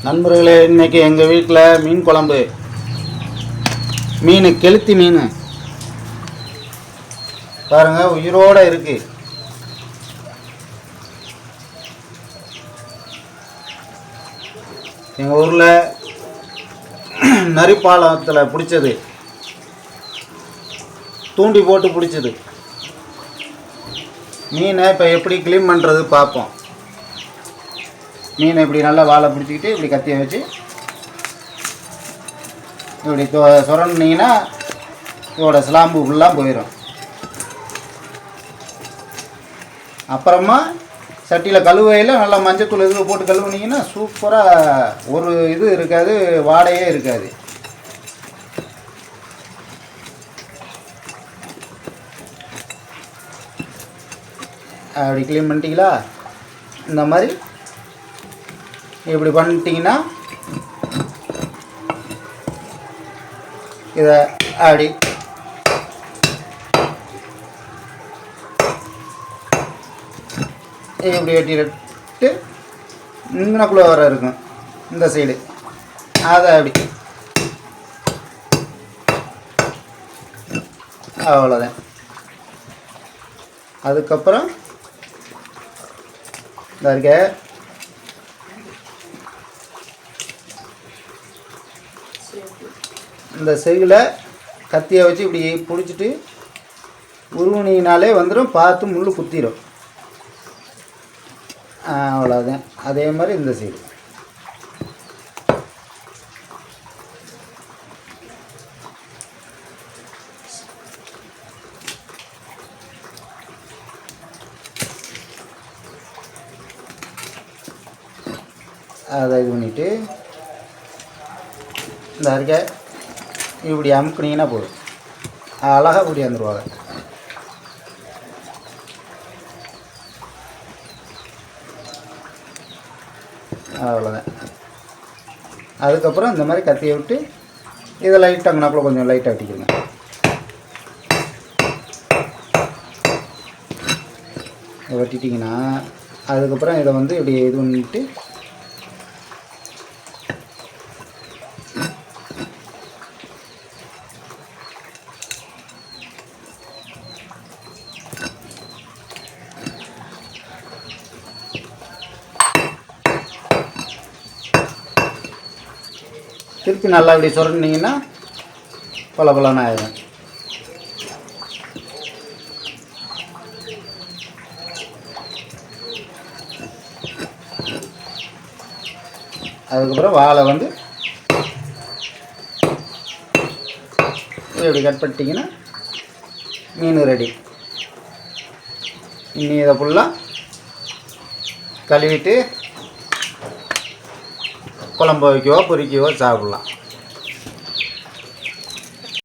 நண்பர்களே, இன்றைக்கி எங்கள் வீட்டில் மீன் குழம்பு. மீன் கெளுத்தி மீன் பாருங்கள், உயிரோடு இருக்குது. எங்கள் ஊரில் நரிப்பாலத்தில் பிடிச்சது, தூண்டி போட்டு பிடிச்சது மீனை இப்போ எப்படி க்ளீன் பண்ணுறது பார்ப்போம். மீனை இப்படி நல்லா வாழை பிடிச்சிக்கிட்டு இப்படி கத்தியை வச்சு இப்படி சுரண்டிங்கன்னா இதோட ஸ்லாம்பு ஃபுல்லாக போயிடும். அப்புறமா சட்டியில் கழுவையில் நல்லா மஞ்சத்தூள் இது போட்டு கழுவுனீங்கன்னா சூப்பராக ஒரு இது இருக்காது, வாடையே இருக்காது. அப்படி க்ளீன் பண்ணிட்டீங்களா? இந்த மாதிரி இப்படி பண்ணிட்டீங்கன்னா இதை அப்படி இப்படி வெட்டிட்டு இங்கனக்குள்ளே வர இருக்கும் இந்த சைடு, அதை அப்படி அவ்வளோதான். அதுக்கப்புறம் இந்த இருக்க இந்த செகில் கத்தியை வச்சு இப்படி பிடிச்சிட்டு உருவினாலே வந்துடும், பார்த்து முள் குத்திடும். அவ்வளோதான். அதே மாதிரி இந்த சைடு அதை இது பண்ணிவிட்டு இந்த இருக்க இப்படி அமுக்குனீங்கன்னா போதும், அழகாக இப்படி வந்துடுவாங்க. அவ்வளோதான். அதுக்கப்புறம் இந்த மாதிரி கத்தியை விட்டு இதை லைட்டாக அங்கனாக்குள்ள கொஞ்சம் லைட்டாக வெட்டிக்கிறங்க. வெட்டிட்டிங்கன்னா அதுக்கப்புறம் இதை வந்து இப்படி இது பண்ணிட்டு திருப்பி நல்லா இப்படி சுரண்டிங்கன்னா பல பலன்னு ஆயிடும். அதுக்கப்புறம் வாழை வந்து இப்படி கட் பண்ணிட்டீங்கன்னா மீன் ரெடி. இனி இதை ஃபுல்லாக கழுவிட்டு குழம்பு வைக்கவோ பொரிக்கவோ சாப்பிட்லாம்.